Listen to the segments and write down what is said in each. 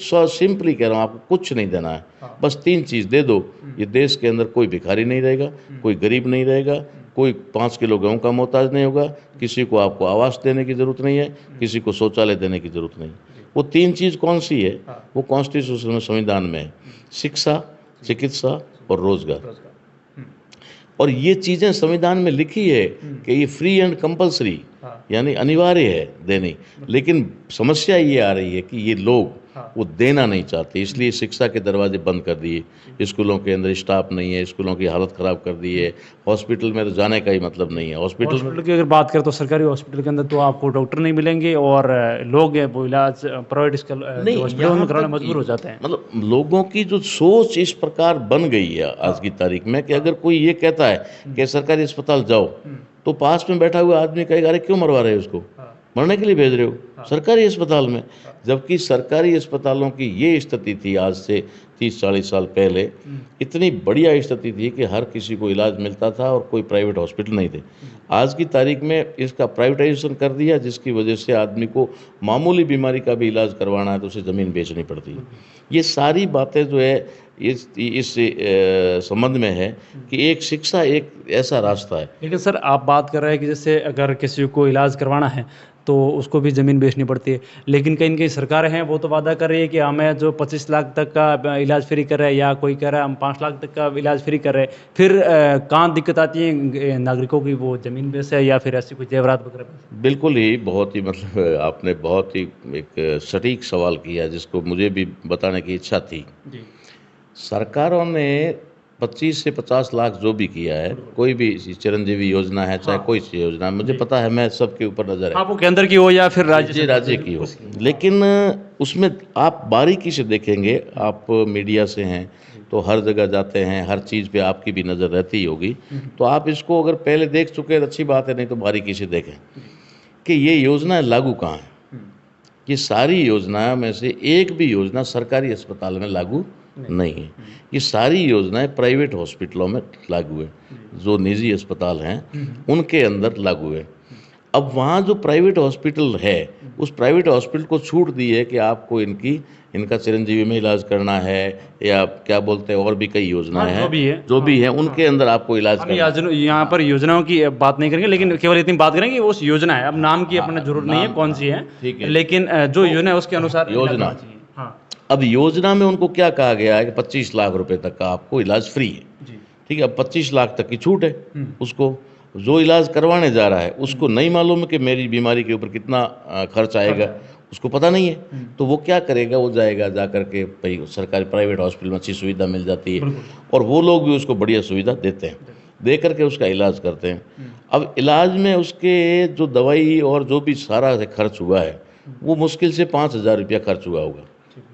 Simply कह रहा हूँ, आपको कुछ नहीं देना है, बस 3 चीज़ दे दो, ये देश के अंदर कोई भिखारी नहीं रहेगा, कोई गरीब नहीं रहेगा, कोई 5 किलो गेहूं का मोहताज नहीं होगा, किसी को आपको आवास देने की ज़रूरत नहीं है, किसी को शौचालय देने की ज़रूरत नहीं। वो 3 चीज़ कौन सी है? वो कॉन्स्टिट्यूशन में, संविधान में है, शिक्षा, चिकित्सा और रोजगार। और ये चीज़ें संविधान में लिखी है कि ये फ्री एंड कंपलसरी, यानी अनिवार्य है देनी। लेकिन समस्या ये आ रही है कि ये लोग वो देना नहीं चाहते, इसलिए शिक्षा के दरवाजे बंद कर दिए, स्कूलों के अंदर स्टाफ नहीं है, स्कूलों की हालत ख़राब कर दी है, हॉस्पिटल में तो जाने का ही मतलब नहीं है। हॉस्पिटल की अगर बात करें तो सरकारी हॉस्पिटल के अंदर तो आपको डॉक्टर नहीं मिलेंगे और लोग हैं वो इलाज प्राइवेट नहीं, हॉस्पिटल में कराने तक मजबूर हो जाते हैं। मतलब लोगों की जो सोच इस प्रकार बन गई है आज की तारीख में कि अगर कोई ये कहता है कि सरकारी अस्पताल जाओ, तो पास में बैठा हुआ आदमी कहेगा अरे क्यों मरवा रहे हो उसको, मरने के लिए भेज रहे हो सरकारी अस्पताल में। जबकि सरकारी अस्पतालों की ये स्थिति थी आज से 30-40 साल पहले, इतनी बढ़िया स्थिति थी कि हर किसी को इलाज मिलता था और कोई प्राइवेट हॉस्पिटल नहीं थे। आज की तारीख में इसका प्राइवेटाइजेशन कर दिया, जिसकी वजह से आदमी को मामूली बीमारी का भी इलाज करवाना है तो उसे ज़मीन बेचनी पड़ती है। ये सारी बातें जो है इस संबंध में है कि एक शिक्षा एक ऐसा रास्ता है। लेकिन सर आप बात कर रहे हैं कि जैसे अगर किसी को इलाज करवाना है तो उसको भी ज़मीन बेचनी पड़ती है, लेकिन कहीं न कहीं सरकारें हैं वो तो वादा कर रही है कि हमें जो 25 लाख तक का इलाज फ्री कर रहे हैं, या कोई कह रहा है हम 5 लाख तक का इलाज फ्री कर रहे हैं। फिर कहाँ दिक्कत आती है नागरिकों की, वो ज़मीन बेचे या फिर ऐसी कोई जेवरात वगैरह बेचे? बिल्कुल ही, बहुत ही मतलब आपने बहुत ही एक सटीक सवाल किया जिसको मुझे भी बताने की इच्छा थी। जी। सरकारों ने 25 से 50 लाख जो भी किया है, कोई भी चिरंजीवी योजना है, चाहे कोई सी योजना है, मुझे पता है, मैं सबके ऊपर नज़र है, हाँ, वो केंद्र की हो या फिर राज्य की हो। लेकिन उसमें आप बारीकी से देखेंगे, आप मीडिया से हैं तो हर जगह जाते हैं, हर चीज़ पे आपकी भी नज़र रहती ही होगी, तो आप इसको अगर पहले देख चुके हैं अच्छी बात है, नहीं तो बारीकी से देखें कि ये योजना लागू कहाँ है। ये सारी योजनाओं में से एक भी योजना सरकारी अस्पताल में लागू नहीं है। ये सारी योजनाएं प्राइवेट हॉस्पिटलों में लागू है, जो निजी अस्पताल हैं उनके अंदर लागू है। अब वहाँ जो प्राइवेट हॉस्पिटल है, उस प्राइवेट हॉस्पिटल को छूट दी है कि आपको इनका चिरंजीवी में इलाज करना है, या क्या बोलते हैं और भी कई योजनाएं हैं, जो भी है उनके अंदर आपको इलाज करना है। यहाँ पर योजनाओं की बात नहीं करेंगे, लेकिन केवल इतनी बात करेंगे वो उस योजना है, अब नाम की अपने जरूरत नहीं है कौन सी है, ठीक है, लेकिन जो योजना है उसके अनुसार योजना। हाँ। अब योजना में उनको क्या कहा गया है कि 25 लाख रुपए तक का आपको इलाज फ्री है। ठीक है, अब 25 लाख तक की छूट है उसको। जो इलाज करवाने जा रहा है उसको नहीं मालूम है कि मेरी बीमारी के ऊपर कितना खर्च आएगा, उसको पता नहीं है। तो वो क्या करेगा, वो जाएगा जा करके भाई सरकारी प्राइवेट हॉस्पिटल में अच्छी सुविधा मिल जाती है, और वो लोग भी उसको बढ़िया सुविधा देते हैं, दे करके उसका इलाज करते हैं। अब इलाज में उसके जो दवाई और जो भी सारा खर्च हुआ है, वो मुश्किल से 5,000 रुपया खर्च हुआ होगा।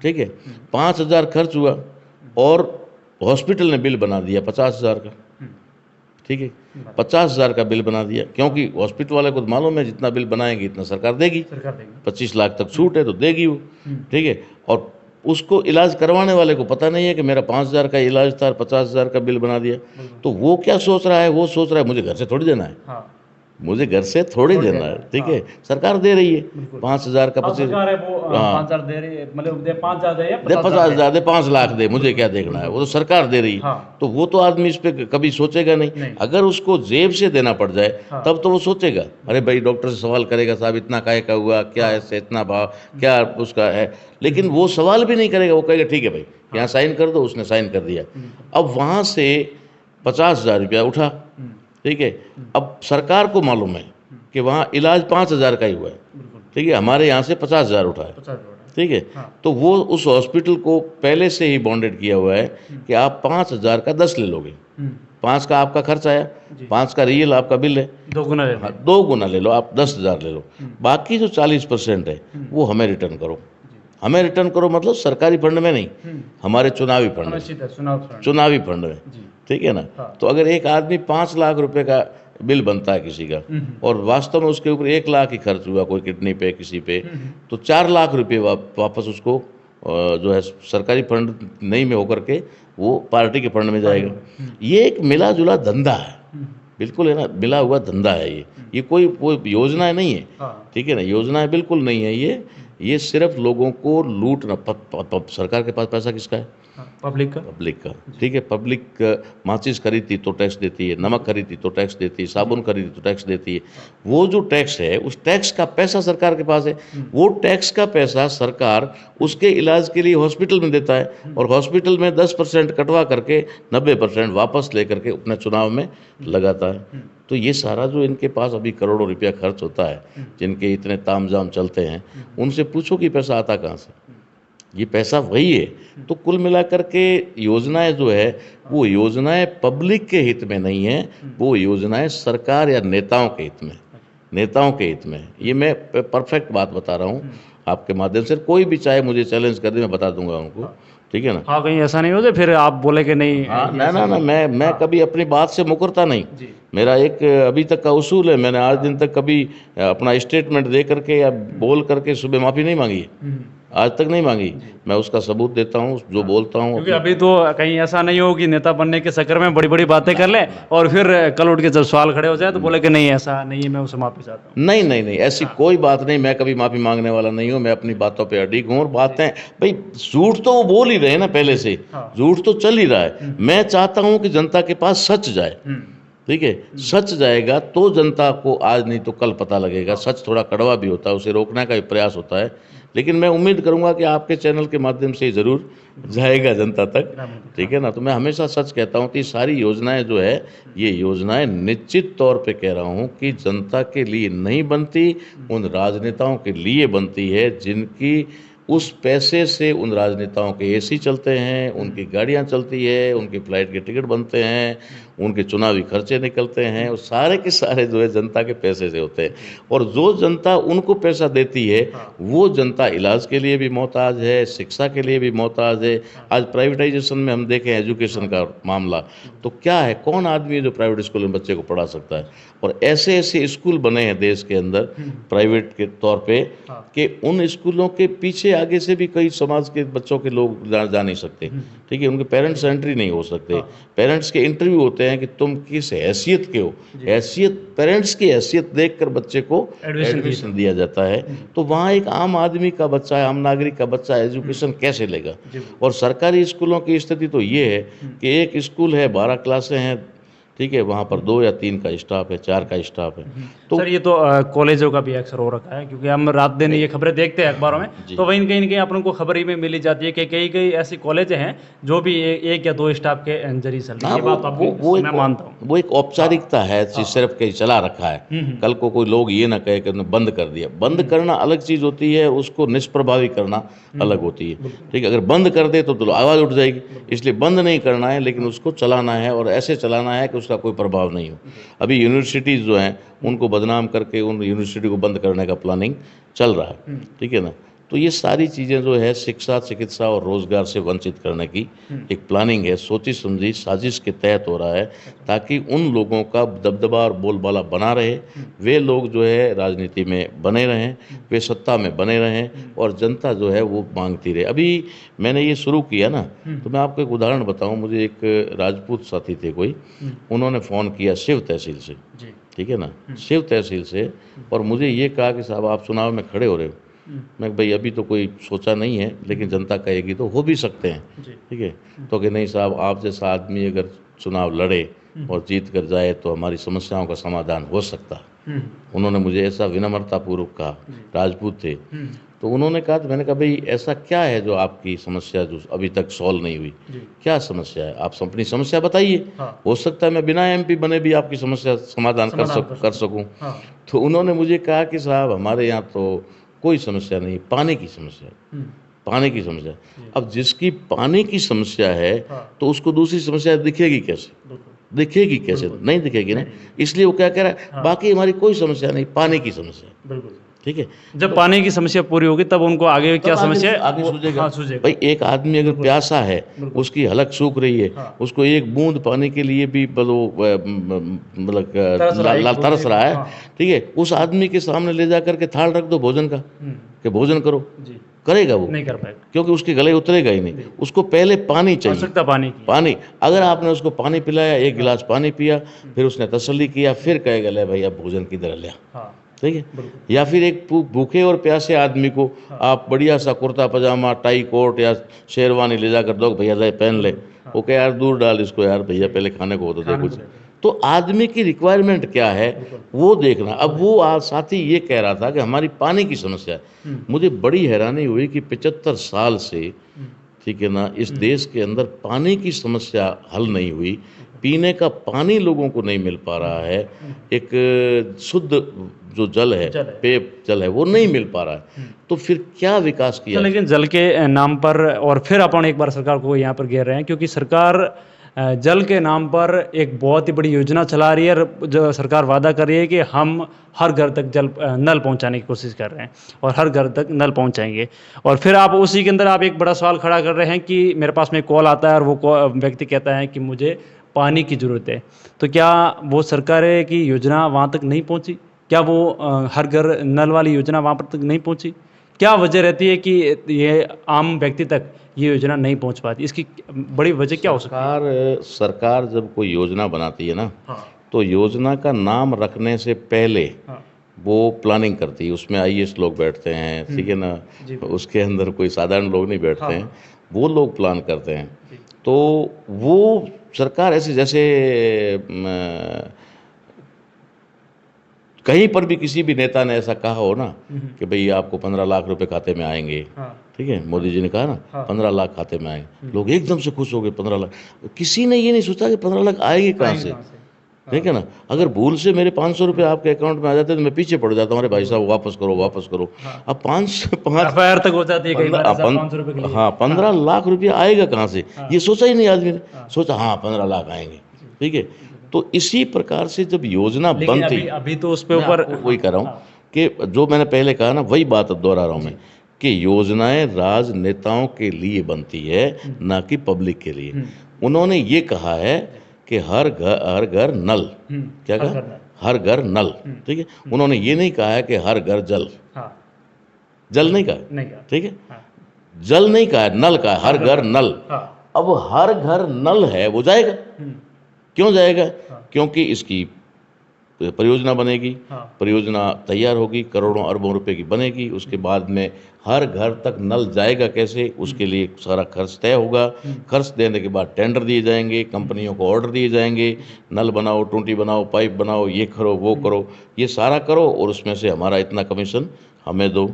ठीक है, 5,000 खर्च हुआ और हॉस्पिटल ने बिल बना दिया 50,000 का। ठीक है, 50,000 का बिल बना दिया, क्योंकि हॉस्पिटल वाले को तो मालूम है जितना बिल बनाएंगे इतना सरकार देगी, 25 लाख तक छूट है तो देगी वो। ठीक है, और उसको इलाज करवाने वाले को पता नहीं है कि मेरा 5,000 का इलाज था, 50,000 का बिल बना दिया। तो वो क्या सोच रहा है, वो सोच रहा है मुझे घर से थोड़ी देना है, मुझे घर से थोड़ी देना है। ठीक है, सरकार दे रही है 5,000 का, 5,000 दे रही है, मतलब दे 5,000 दे 50,000 दे 5 लाख दे, मुझे क्या देखना है, वो तो सरकार दे रही है। तो वो तो आदमी इस पे कभी सोचेगा नहीं। अगर उसको जेब से देना पड़ जाए तब तो वो सोचेगा, अरे भाई डॉक्टर से सवाल करेगा, साहब इतना काहे का हुआ, क्या ऐसे इतना भाव क्या उसका है, लेकिन वो सवाल भी नहीं करेगा, वो कहेगा ठीक है भाई यहाँ साइन कर दो, उसने साइन कर दिया। अब वहाँ से 50,000 रुपया उठा। ठीक है, अब सरकार को मालूम है कि वहाँ इलाज 5,000 का ही हुआ है। ठीक है, हमारे यहाँ से 50,000 उठा है। ठीक है, तो वो उस हॉस्पिटल को पहले से ही बॉन्डेड किया हुआ है कि आप 5,000 का 10 ले लोगे, 5 का आपका खर्च आया, 5 का रियल आपका बिल है, 2 गुना ले लो, आप 10,000 ले लो, बाकी जो 40% है वो हमें रिटर्न करो। हमें रिटर्न करो मतलब सरकारी फंड में नहीं, हमारे चुनावी फंड में, चुनावी फंड में। ठीक है ना। तो अगर एक आदमी 5 लाख रुपए का बिल बनता है किसी का, और वास्तव में उसके ऊपर 1 लाख ही खर्च हुआ कोई किडनी पे किसी पे, तो 4 लाख रुपए वापस उसको जो है सरकारी फंड नहीं में होकर के वो पार्टी के फंड में जाएगा। ये एक मिला जुला धंधा है, बिल्कुल है ना, मिला हुआ धंधा है ये कोई योजना नहीं है। ठीक है ना, योजना बिल्कुल नहीं है, ये सिर्फ लोगों को लूटना। सरकार के पास पैसा किसका है? पब्लिक का। पब्लिक का, ठीक है। पब्लिक माचिस खरीदती तो टैक्स देती है, नमक खरीदती तो टैक्स देती है, साबुन खरीदती तो टैक्स देती है। वो जो टैक्स है, उस टैक्स का पैसा सरकार के पास है। वो टैक्स का पैसा सरकार उसके इलाज के लिए हॉस्पिटल में देता है, और हॉस्पिटल में 10% कटवा करके 90% वापस लेकर के अपने चुनाव में लगाता है। तो ये सारा जो इनके पास अभी करोड़ों रुपया खर्च होता है, जिनके इतने तामझाम चलते हैं, उनसे पूछो कि पैसा आता कहाँ से? ये पैसा वही है। तो कुल मिलाकर के योजनाएं जो है, वो योजनाएं पब्लिक के हित में नहीं है, वो योजनाएं सरकार या नेताओं के हित में, नेताओं के हित में। ये मैं परफेक्ट बात बता रहा हूँ आपके माध्यम से। कोई भी चाहे मुझे चैलेंज कर दे, मैं बता दूंगा उनको, ठीक है ना। हाँ, कहीं ऐसा नहीं हो जाए फिर आप बोले कि नहीं। हाँ, ना, मैं कभी अपनी बात से मुकरता नहीं। मेरा एक अभी तक का उसूल है, मैंने आज दिन तक कभी अपना स्टेटमेंट दे करके या बोल करके सुबह माफ़ी नहीं मांगी है, आज तक नहीं मांगी। मैं उसका सबूत देता हूँ, जो बोलता हूँ। क्योंकि अभी तो कहीं ऐसा नहीं हो कि नेता बनने के चक्कर में बड़ी बड़ी बातें कर ले और फिर कल उठ के जब सवाल खड़े हो जाए तो बोले कि नहीं ऐसा नहीं है, मैं उसे माफी चाहता हूँ। नहीं, ऐसी कोई बात नहीं। मैं कभी माफ़ी मांगने वाला नहीं हूँ। मैं अपनी बातों पे अडिग हूँ। और बातें भाई, झूठ तो वो बोल ही रहे हैं ना पहले से, झूठ तो चल ही रहा है। मैं चाहता हूँ कि जनता के पास सच जाए, ठीक है। सच जाएगा तो जनता को आज नहीं तो कल पता लगेगा। सच थोड़ा कड़वा भी होता है, उसे रोकने का भी प्रयास होता है, लेकिन मैं उम्मीद करूंगा कि आपके चैनल के माध्यम से ज़रूर जाएगा जनता तक, ठीक है ना। तो मैं हमेशा सच कहता हूँ कि सारी योजनाएं जो है, ये योजनाएं निश्चित तौर पे कह रहा हूँ कि जनता के लिए नहीं बनती, उन राजनेताओं के लिए बनती है, जिनकी उस पैसे से उन राजनेताओं के एसी चलते हैं, उनकी गाड़ियां चलती है, उनकी फ्लाइट के टिकट बनते हैं, उनके चुनावी खर्चे निकलते हैं, और सारे के सारे जो है जनता के पैसे से होते हैं। और जो जनता उनको पैसा देती है, वो जनता इलाज के लिए भी मोहताज है, शिक्षा के लिए भी मोहताज है। आज प्राइवेटाइजेशन में हम देखें एजुकेशन का मामला, तो क्या है, कौन आदमी है जो प्राइवेट स्कूल में बच्चे को पढ़ा सकता है? और ऐसे ऐसे स्कूल बने हैं देश के अंदर प्राइवेट के तौर पे, कि उन स्कूलों के पीछे आगे से भी कई समाज के बच्चों के लोग जा नहीं सकते, ठीक है। उनके पेरेंट्स एंट्री नहीं हो सकते। पेरेंट्स के इंटरव्यू होते हैं कि तुम किस हैसियत के हो, हैसियत, पेरेंट्स की हैसियत देखकर बच्चे को एडमिशन दिया जाता है। तो वहाँ एक आम आदमी का बच्चा है, आम नागरिक का बच्चा एजुकेशन कैसे लेगा? और सरकारी स्कूलों की स्थिति तो ये है कि एक स्कूल है, 12 क्लासें हैं, ठीक है, वहाँ पर 2 या 3 का स्टाफ है, 4 का स्टाफ है। तो सर, ये तो कॉलेजों का भी अक्सर हो रखा है, क्योंकि हम रात दिन ये खबरें देखते हैं अखबारों में, तो वहीं कहीं ना कहीं अपन को खबर ही में मिली जाती है कि कई कई ऐसी कॉलेज हैं जो भी 1 या 2 स्टाफ के जरिए चल रही है। मैं मानता हूँ वो एक औपचारिकता है, सिर्फ कहीं चला रखा है। कल को कोई लोग ये ना कहे कि बंद कर दिया। बंद करना अलग चीज़ होती है, उसको निष्प्रभावी करना अलग होती है, ठीक है। अगर बंद कर दे तो आवाज़ उठ जाएगी, इसलिए बंद नहीं करना है, लेकिन उसको चलाना है, और ऐसे चलाना है कि उसका कोई प्रभाव नहीं हो। अभी यूनिवर्सिटीज़ जो हैं, उनको बदनाम करके उन यूनिवर्सिटी को बंद करने का प्लानिंग चल रहा है, ठीक है ना। तो ये सारी चीज़ें जो है, शिक्षा, चिकित्सा और रोज़गार से वंचित करने की एक प्लानिंग है, सोची समझी साजिश के तहत हो रहा है, ताकि उन लोगों का दबदबा और बोलबाला बना रहे, वे लोग जो है राजनीति में बने रहें, वे सत्ता में बने रहें, और जनता जो है वो मांगती रहे। अभी मैंने ये शुरू किया ना, तो मैं आपको एक उदाहरण बताऊं। मुझे एक राजपूत साथी थे कोई, उन्होंने फ़ोन किया शिव तहसील से, ठीक है ना, शिव तहसील से, और मुझे ये कहा कि साहब आप चुनाव में खड़े हो रहे हो। मैं भाई अभी तो कोई सोचा नहीं है, लेकिन जनता कहेगी तो हो भी सकते हैं, ठीक है। तो कि नहीं साहब, आप जैसा आदमी अगर चुनाव लड़े और जीत कर जाए तो हमारी समस्याओं का समाधान हो सकता है। उन्होंने मुझे ऐसा विनम्रतापूर्वक कहा, राजपूत थे। तो उन्होंने कहा, तो मैंने कहा भाई ऐसा क्या है जो आपकी समस्या जो अभी तक सॉल्व नहीं हुई, क्या समस्या है? आप अपनी समस्या बताइए, हो सकता है मैं बिना MP बने भी आपकी समस्या समाधान कर सकूं। तो उन्होंने मुझे कहा कि साहब हमारे यहाँ तो कोई समस्या नहीं, पानी की समस्या है, पानी की समस्या। अब जिसकी पानी की समस्या है, तो उसको दूसरी समस्या दिखेगी कैसे? दिखेगी कैसे? नहीं दिखेगी ना। इसलिए वो क्या कह रहा है, बाकी हमारी कोई समस्या नहीं, पानी की समस्या, ठीक है। जब पानी की समस्या पूरी होगी तब उनको आगे क्या समस्या है, आगे सूझेगा। सूझेगा। भाई एक आदमी अगर प्यासा है, उसकी हलक सूख रही है, उसको एक बूंद पानी के लिए भी मतलब तरस रहा है, ठीक है। उस आदमी के सामने ले जा करके थाल रख दो भोजन का, कि भोजन करो, करेगा वो? नहीं कर पाएगा, क्योंकि उसके गले उतरेगा ही नहीं। उसको पहले पानी चाहिए, पानी। अगर आपने उसको पानी पिलाया, 1 गिलास पानी पिया, फिर उसने तसल्ली किया, फिर कहेगा ले भाई अब भोजन किधर ले, ठीक है। या फिर एक भूखे और प्यासे आदमी को आप बढ़िया सा कुर्ता पजामा टाई कोट या शेरवानी ले जाकर दो, भैया ले पहन ले, वो कहे यार दूर डाल इसको यार, भैया पहले खाने को हो तो दे कुछ। तो आदमी की रिक्वायरमेंट क्या है वो देखना। अब वो आज साथी ये कह रहा था कि हमारी पानी की समस्या है। मुझे बड़ी हैरानी हुई कि 75 साल से, ठीक है ना, इस देश के अंदर पानी की समस्या हल नहीं हुई। पीने का पानी लोगों को नहीं मिल पा रहा है, एक शुद्ध जो जल है, पेय जल है, वो नहीं मिल पा रहा है। तो फिर क्या विकास किया? लेकिन जल के नाम पर और फिर अपन एक बार सरकार को यहाँ पर घेर रहे हैं, क्योंकि सरकार जल के नाम पर एक बहुत ही बड़ी योजना चला रही है और जो सरकार वादा कर रही है कि हम हर घर तक नल पहुंचाने की कोशिश कर रहे हैं और हर घर तक नल पहुंचाएंगे। और फिर आप उसी के अंदर आप एक बड़ा सवाल खड़ा कर रहे हैं कि मेरे पास में कॉल आता है और वो व्यक्ति कहता है कि मुझे पानी की ज़रूरत है। तो क्या वो सरकार की योजना वहाँ तक नहीं पहुँची? क्या वो हर घर नल वाली योजना वहाँ पर तक नहीं पहुँची? क्या वजह रहती है कि ये आम व्यक्ति तक ये योजना नहीं पहुंच पाती? इसकी बड़ी वजह क्या हो सकती है? सरकार जब कोई योजना बनाती है ना, तो योजना का नाम रखने से पहले वो प्लानिंग करती है। उसमें IAS लोग बैठते हैं, ठीक है ना, उसके अंदर कोई साधारण लोग नहीं बैठते हैं, वो लोग प्लान करते हैं। तो वो सरकार ऐसे, जैसे कहीं पर भी किसी भी नेता ने ऐसा कहा हो ना कि भाई आपको 15 लाख रुपए खाते में आएंगे, ठीक है, मोदी जी ने कहा ना 15 लाख खाते में आएंगे, लोग एकदम से खुश हो गए। 15 लाख, किसी ने ये नहीं सोचा कि 15 लाख आएंगे कहाँ से, ठीक है ना। अगर भूल से मेरे 500 रुपये आपके अकाउंट में आ जाते तो मैं पीछे पड़ जाता हूँ, अरे भाई साहब वापस करो वापस करो। अब 5 तक हो जाती है कई बार 500 रुपये के लिए। हाँ, 15 लाख रुपया आएगा कहाँ से, ये सोचा ही नहीं आदमी ने। सोचा हाँ 15 लाख आएंगे, ठीक है। तो इसी प्रकार से जब योजना बनती, अभी तो उस पे ऊपर वही कह रहा हूँ कि जो मैंने पहले कहा ना, वही बात अब दोहरा रहा हूँ मैं कि योजनाएं राजनेताओं के लिए बनती है, ना कि पब्लिक के लिए। उन्होंने ये कहा है कि हर घर नल, क्या कहा, हर घर नल, ठीक है। उन्होंने ये नहीं कहा है कि हर घर जल, जल नहीं कहा, ठीक है, जल नहीं कहा, नल कहा, हर घर नल। अब हर घर नल है, वो जाएगा, क्यों जाएगा? क्योंकि इसकी परियोजना बनेगी, परियोजना तैयार होगी, करोड़ों अरबों रुपए की बनेगी, उसके बाद में हर घर तक नल जाएगा कैसे, उसके लिए सारा खर्च तय होगा। खर्च देने के बाद टेंडर दिए जाएंगे, कंपनियों को ऑर्डर दिए जाएंगे, नल बनाओ, टूटी बनाओ, पाइप बनाओ, ये करो वो करो, ये सारा करो और उसमें से हमारा इतना कमीशन हमें दो।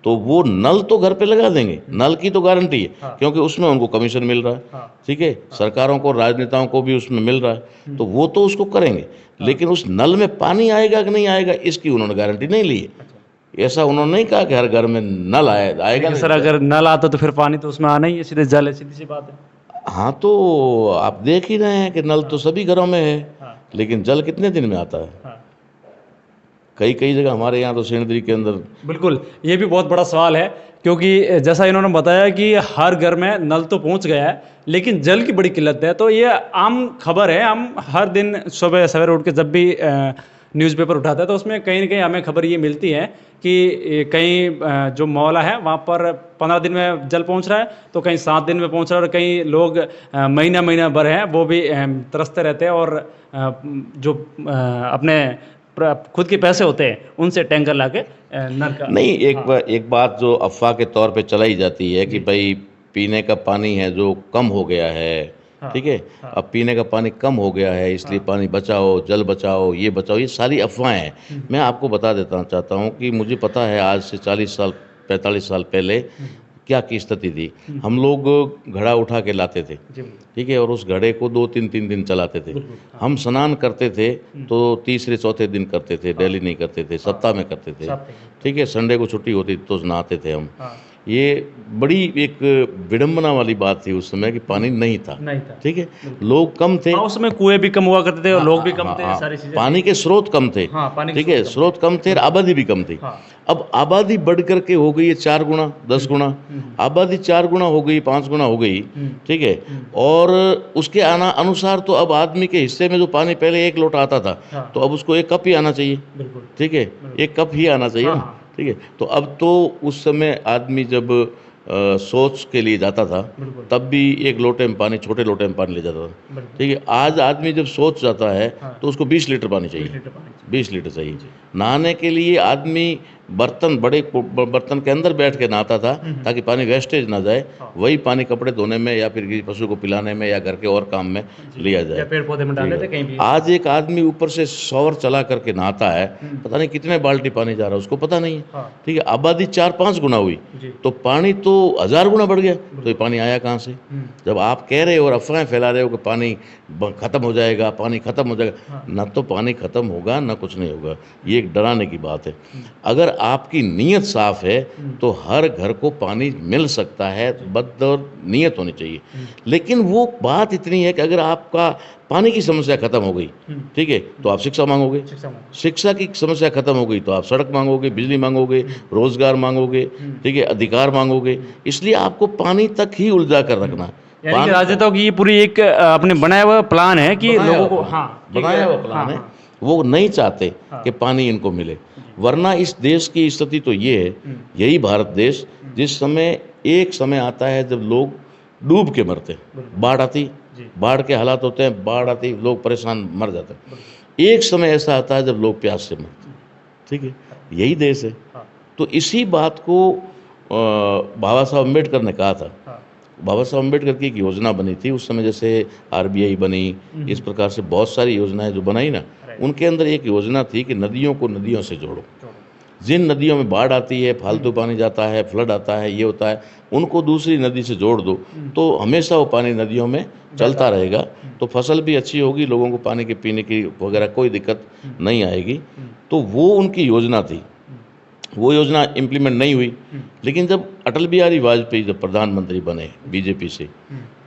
तो वो नल तो घर पे लगा देंगे, नल की तो गारंटी है, क्योंकि उसमें उनको कमीशन मिल रहा है, ठीक है, सरकारों को, राजनेताओं को भी उसमें मिल रहा है, तो वो तो उसको करेंगे। लेकिन उस नल में पानी आएगा कि नहीं आएगा, इसकी उन्होंने गारंटी नहीं ली है। ऐसा उन्होंने नहीं कहा कि हर घर में नल आएगा। सर अगर नल आता तो फिर पानी तो उसमें आना ही है, सीधे जल है, सीधी सी बात है। हाँ, तो आप देख ही रहे हैं कि नल तो सभी घरों में है, लेकिन जल कितने दिन में आता है? कई जगह हमारे यहाँ तो सिंदरी के अंदर। बिल्कुल, ये भी बहुत बड़ा सवाल है, क्योंकि जैसा इन्होंने बताया कि हर घर में नल तो पहुंच गया है, लेकिन जल की बड़ी किल्लत है। तो ये आम खबर है, हम हर दिन सुबह सवेरे उठ के जब भी न्यूज़पेपर उठाते हैं तो उसमें कहीं ना कहीं हमें खबर ये मिलती है कि कहीं जो मोहल्ला है वहाँ पर 15 दिन में जल पहुँच रहा है, तो कहीं 7 दिन में पहुँच रहा है, और कई लोग महीना भर हैं वो भी तरसते रहते हैं और जो अपने खुद के पैसे होते हैं उनसे टैंकर लाके नल का नहीं। एक बात जो अफवाह के तौर पे चलाई जाती है कि भाई पीने का पानी है जो कम हो गया है, ठीक है, अब पीने का पानी कम हो गया है इसलिए पानी बचाओ, जल बचाओ, ये बचाओ, ये सारी अफवाहें हैं। मैं आपको बता देता चाहता हूँ कि मुझे पता है आज से 40 साल 45 साल पहले क्या की स्थिति थी। हम लोग घड़ा उठा के लाते थे, ठीक है, और उस घड़े को 2-3 दिन चलाते थे। हम स्नान करते थे तो तीसरे चौथे दिन करते थे, डेली नहीं करते थे, सप्ताह में करते थे, ठीक है। संडे को छुट्टी होती तो नहाते थे हम। ये बड़ी एक विडंबना वाली बात थी उस समय कि पानी नहीं था, ठीक है, लोग कम थे, उस समय कुएं भी कम हुआ करते थे और लोग भी कम थे, सारी चीजें, पानी के स्रोत कम थे, ठीक है, स्रोत कम थे और आबादी भी कम थी। अब आबादी बढ़ करके हो गई है 4 गुना 10 गुना, आबादी 4 गुना हो गई, 5 गुना हो गई, ठीक है, और उसके अनुसार तो अब आदमी के हिस्से में जो पानी पहले 1 लोटा आता था तो अब उसको 1 कप ही आना चाहिए, ठीक है, 1 कप ही आना चाहिए, ठीक है। तो अब तो उस समय आदमी जब सोच के लिए जाता था, बिल्कुल। तब भी एक लोटे में पानी, छोटे लोटे में पानी ले जाता था। बिल्कुल। ठीक है, आज आदमी जब सोच जाता है हाँ। तो उसको 20 लीटर पानी 20 चाहिए, लीटर पानी चाहिए। 20 लीटर चाहिए। नहाने के लिए आदमी बर्तन के अंदर बैठ के नहाता था ताकि पानी वेस्टेज ना जाए, हाँ। वही पानी कपड़े धोने में या फिर किसी पशु को पिलाने में या घर के और काम में लिया जाए। या पेड़ पौधे में डाल ठीक लेते है। कहीं भी। आज एक आदमी ऊपर से शॉवर चला करके नहाता है, पता नहीं कितने बाल्टी पानी जा रहा है, उसको पता नहीं है। हाँ। ठीक है, आबादी 4-5 गुना हुई जी। तो पानी तो 1000 गुना बढ़ गया, तो ये पानी आया कहाँ से? जब आप कह रहे हो और अफवाहें फैला रहे हो कि पानी खत्म हो जाएगा, पानी खत्म हो जाएगा, हाँ। ना तो पानी खत्म होगा ना कुछ नहीं होगा। ये एक डराने की बात है। अगर आपकी नीयत साफ है तो हर घर को पानी मिल सकता है, बद और नीयत होनी चाहिए। लेकिन वो बात इतनी है कि अगर आपका पानी की समस्या खत्म हो गई, ठीक है, तो आप शिक्षा मांगोगे, शिक्षा की समस्या खत्म हो गई तो आप सड़क मांगोगे, बिजली मांगोगे, रोजगार मांगोगे, ठीक है, अधिकार मांगोगे। इसलिए आपको पानी तक ही उलझा कर रखना है। यानी कि राजनेताओं की ये पूरी एक अपने बनाया हुआ प्लान है कि लोगों को, हाँ, बनाया हुआ प्लान है, वो नहीं चाहते कि पानी इनको मिले। वरना इस देश की स्थिति तो ये है, यही भारत देश जिस समय एक समय आता है जब लोग डूब के मरते हैं, बाढ़ आती, बाढ़ के हालात होते हैं, बाढ़ आती, लोग परेशान मर जाते हैं। एक समय ऐसा आता है जब लोग प्यास से मरते हैं। ठीक है, यही देश है। तो इसी बात को बाबा साहब अम्बेडकर ने कहा था। बाबा साहब अम्बेडकर की एक योजना बनी थी उस समय, जैसे आरबीआई बनी, इस प्रकार से बहुत सारी योजनाएं जो बनाई ना, उनके अंदर एक योजना थी कि नदियों को नदियों से जोड़ो। जिन नदियों में बाढ़ आती है, फालतू पानी जाता है, फ्लड आता है, ये होता है, उनको दूसरी नदी से जोड़ दो तो हमेशा वो पानी नदियों में चलता रहेगा, तो फसल भी अच्छी होगी, लोगों को पानी के पीने की वगैरह कोई दिक्कत नहीं आएगी। तो वो उनकी योजना थी। वो योजना इम्प्लीमेंट नहीं हुई। लेकिन जब अटल बिहारी वाजपेयी जब प्रधानमंत्री बने बीजेपी से,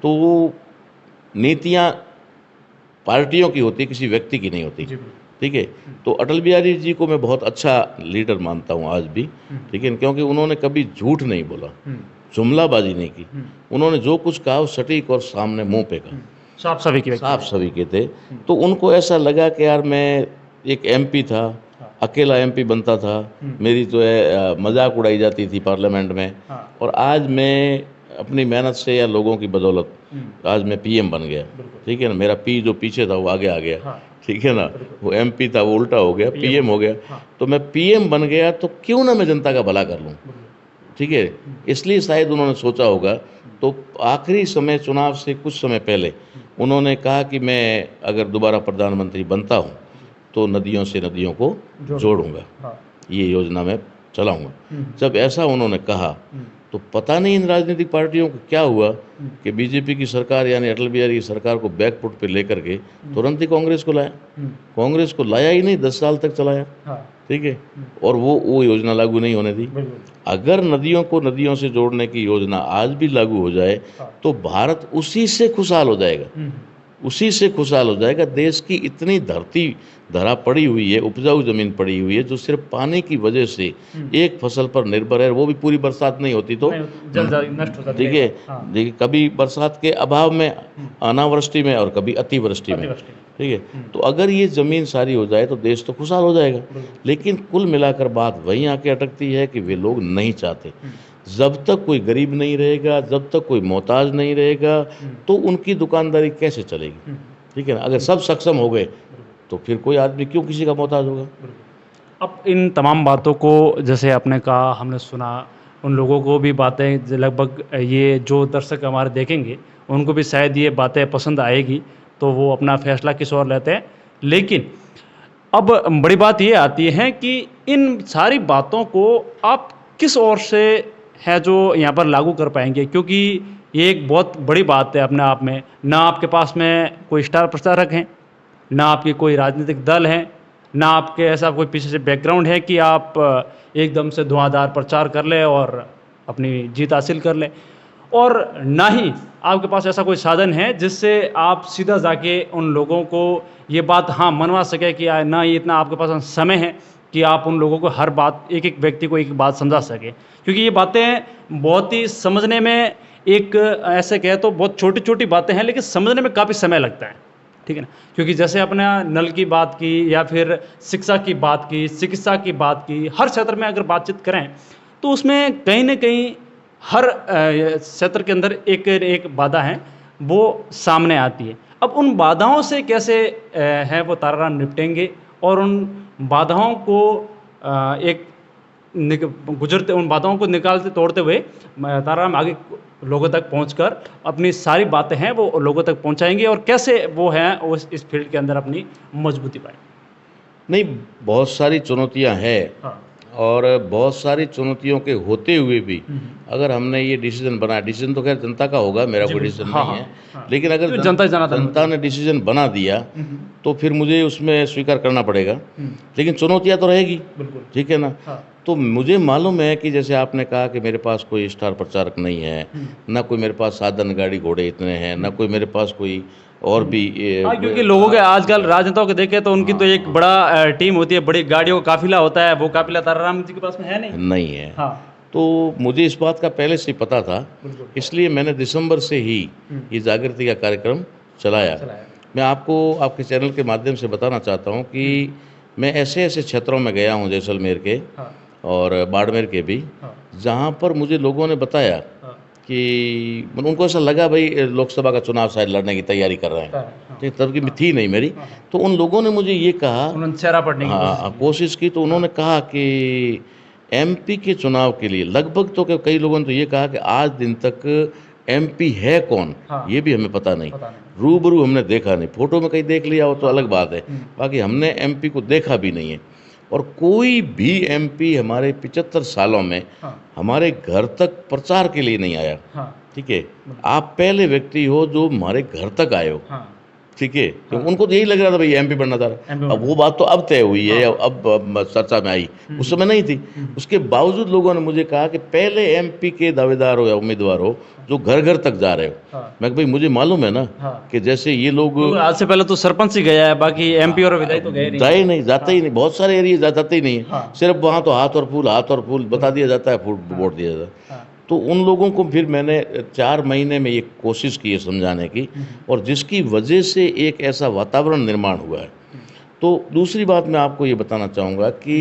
तो वो नीतियाँ पार्टियों की होती, किसी व्यक्ति की नहीं होती। ठीक है, तो अटल बिहारी जी को मैं बहुत अच्छा लीडर मानता हूँ आज भी। ठीक है, क्योंकि उन्होंने कभी झूठ नहीं बोला, जुमलाबाजी नहीं की। उन्होंने जो कुछ कहा वो सटीक और सामने मुंह पे कहा, साफ सभी के थे। तो उनको ऐसा लगा कि यार मैं एक एमपी था, अकेला एमपी बनता था, मेरी जो है मजाक उड़ाई जाती थी पार्लियामेंट में, और आज मैं अपनी मेहनत से या लोगों की बदौलत आज मैं पीएम बन गया। ठीक है ना, मेरा पी जो पीछे था वो आगे आ गया। ठीक है ना, वो एमपी था वो उल्टा हो गया, पीएम हो गया। तो मैं पीएम बन गया तो क्यों ना मैं जनता का भला कर लूँ। ठीक है, इसलिए शायद उन्होंने सोचा होगा। तो आखिरी समय, चुनाव से कुछ समय पहले उन्होंने कहा कि मैं अगर दोबारा प्रधानमंत्री बनता हूँ तो नदियों से नदियों को जोड़ूंगा, ये योजना मैं चलाऊंगा। जब ऐसा उन्होंने कहा तो पता नहीं इन राजनीतिक पार्टियों को क्या हुआ कि बीजेपी की सरकार यानी अटल बिहारी की सरकार को बैकफुट पे लेकर के तुरंत ही कांग्रेस को लाया। कांग्रेस को लाया ही नहीं, 10 साल तक चलाया। ठीक है, और वो योजना लागू नहीं होने दी। अगर नदियों को नदियों से जोड़ने की योजना आज भी लागू हो जाए तो भारत उसी से खुशहाल हो जाएगा, उसी से खुशहाल हो जाएगा। देश की इतनी धरा पड़ी हुई है, उपजाऊ जमीन पड़ी हुई है, जो सिर्फ पानी की वजह से एक फसल पर निर्भर है, वो भी पूरी बरसात नहीं होती तो नष्ट हो जाती है। देखिए, देखिए कभी बरसात के अभाव में, अनावृष्टि में, और कभी अतिवृष्टि में। ठीक है, तो अगर ये ज़मीन सारी हो जाए तो देश तो खुशहाल हो जाएगा। लेकिन कुल मिलाकर बात वहीं आके अटकती है कि वे लोग नहीं चाहते। जब तक कोई गरीब नहीं रहेगा, जब तक कोई मोहताज नहीं रहेगा, तो उनकी दुकानदारी कैसे चलेगी। ठीक है ना, अगर सब सक्षम हो गए तो फिर कोई आदमी क्यों किसी का मोहताज होगा। अब इन तमाम बातों को जैसे आपने कहा, हमने सुना, उन लोगों को भी बातें लगभग, ये जो दर्शक हमारे देखेंगे उनको भी शायद ये बातें पसंद आएगी, तो वो अपना फैसला किस ओर लेते हैं। लेकिन अब बड़ी बात ये आती है कि इन सारी बातों को आप किस ओर से है जो यहाँ पर लागू कर पाएंगे, क्योंकि ये एक बहुत बड़ी बात है अपने आप में। ना आपके पास में कोई स्टार प्रचारक हैं, ना आपके कोई राजनीतिक दल हैं, ना आपके ऐसा कोई पीछे से बैकग्राउंड है कि आप एकदम से धुआंधार प्रचार कर लें और अपनी जीत हासिल कर लें, और ना ही आपके पास ऐसा कोई साधन है जिससे आप सीधा जाके उन लोगों को ये बात मनवा सके कि ना ही इतना आपके पास समय है कि आप उन लोगों को हर बात, एक एक व्यक्ति को एक बात समझा सके। क्योंकि ये बातें बहुत ही समझने में, एक ऐसे कहे तो बहुत छोटी छोटी बातें हैं, लेकिन समझने में काफ़ी समय लगता है। ठीक है ना, क्योंकि जैसे अपने नल की बात की, या फिर शिक्षा की बात की, चिकित्सा की बात की, हर क्षेत्र में अगर बातचीत करें तो उसमें कहीं ना कहीं हर क्षेत्र के अंदर एक बाधा है वो सामने आती है। अब उन बाधाओं से कैसे है वो ताराराम निपटेंगे और उन बाधाओं को एक गुजरते उन बाधाओं को निकालते तोड़ते हुए ताराराम आगे लोगों तक पहुंचकर अपनी सारी बातें हैं वो लोगों तक पहुंचाएंगे और कैसे वो हैं इस फील्ड के अंदर अपनी मजबूती पाएं। नहीं, बहुत सारी चुनौतियां हैं। हाँ। और बहुत सारी चुनौतियों के होते हुए भी अगर हमने ये डिसीजन बनाया, डिसीजन तो खैर जनता का होगा, मेरा कोई डिसीजन नहीं है, लेकिन अगर जनता ने डिसीजन बना दिया तो फिर मुझे उसमें स्वीकार करना पड़ेगा। लेकिन चुनौतियां तो रहेगी, ठीक है ना। तो मुझे मालूम है कि जैसे आपने कहा कि मेरे पास कोई स्टार प्रचारक नहीं है, ना कोई मेरे पास साधन गाड़ी घोड़े इतने हैं, ना कोई मेरे पास कोई और भी क्योंकि लोगों के आजकल राजनेताओं को देखे तो उनकी तो एक बड़ा टीम होती है, बड़ी गाड़ियों का काफिला होता है, वो काफिला ताराराम जी के पास में है नहीं है। हाँ। तो मुझे इस बात का पहले से पता था, इसलिए मैंने दिसंबर से ही ये जागृति का कार्यक्रम चलाया। मैं आपको आपके चैनल के माध्यम से बताना चाहता हूँ कि मैं ऐसे ऐसे क्षेत्रों में गया हूँ, जैसलमेर के और बाड़मेर के भी, जहाँ पर मुझे लोगों ने बताया कि उनको ऐसा लगा भाई लोकसभा का चुनाव शायद लड़ने की तैयारी कर रहे हैं, ठीक, तब की थी नहीं मेरी। तो उन लोगों ने मुझे ये कहा, चेहरा पड़ने की कोशिश की, तो उन्होंने कहा कि एमपी के चुनाव के लिए लगभग, तो कई लोगों ने तो ये कहा कि आज दिन तक एमपी है कौन ये भी हमें पता नहीं, रूबरू हमने देखा नहीं, फोटो में कहीं देख लिया हो तो अलग बात है, बाकी हमने एमपी को देखा भी नहीं है। और कोई भी एमपी हमारे 75 सालों में हमारे घर तक प्रचार के लिए नहीं आया, ठीक है। आप पहले व्यक्ति हो जो हमारे घर तक आए हो, ठीक है। तो उनको तो यही लग रहा था भाई एमपी बनना था। अब वो बात तो अब तय हुई है, अब चर्चा में आई, उस समय नहीं थी। उसके बावजूद लोगों ने मुझे कहा कि पहले एमपी के दावेदार हो या उम्मीदवार हो जो घर घर तक जा रहे हो। मैं भाई मुझे मालूम है ना कि जैसे ये लोग आज से पहले तो सरपंच ही गया है, बाकी एमपी और विधायक तो गए नहीं, जाते ही नहीं, बहुत सारे एरिया जाते ही नहीं, सिर्फ वहाँ तो हाथ और फूल बता दिया जाता है, वोट दिया जाता है। तो उन लोगों को फिर मैंने 4 महीने में ये कोशिश की है समझाने की, और जिसकी वजह से एक ऐसा वातावरण निर्माण हुआ है। तो दूसरी बात मैं आपको ये बताना चाहूँगा कि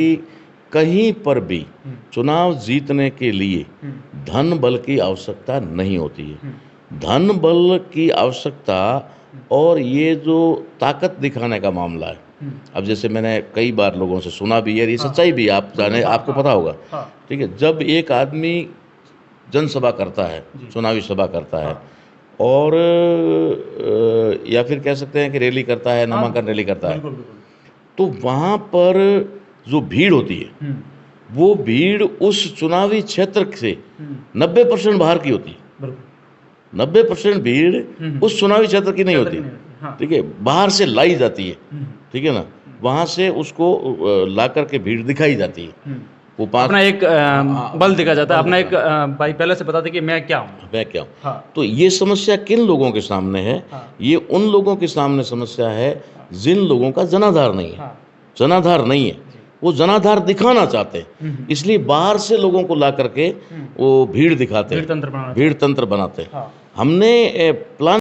कहीं पर भी चुनाव जीतने के लिए धन बल की आवश्यकता नहीं होती है। धन बल की आवश्यकता और ये जो ताकत दिखाने का मामला है, अब जैसे मैंने कई बार लोगों से सुना भी है, ये सच्चाई भी आप जाने, आपको पता होगा, ठीक है। जब एक आदमी जनसभा करता है, चुनावी सभा करता है, और या फिर कह सकते हैं कि रैली करता है, नामांकन रैली करता है, तो वहाँ पर जो भीड़ होती है वो भीड़ उस चुनावी क्षेत्र से 90% बाहर की होती है। 90% भीड़ उस चुनावी क्षेत्र की नहीं होती, ठीक है, बाहर से लाई जाती है, ठीक है ना। वहाँ से उसको ला करके भीड़ दिखाई जाती है, वो अपना एक बल दिखा जाता है, अपना एक भाई पहले से बताते कि मैं क्या हूँ। तो ये समस्या किन लोगों के सामने है? ये उन लोगों के सामने समस्या है जिन लोगों का जनाधार नहीं है। जनाधार नहीं है, वो जनाधार दिखाना चाहते हैं, इसलिए बाहर से लोगों को ला करके वो भीड़ दिखाते हैं, भीड़ तंत्र बनाते हैं। हमने प्लान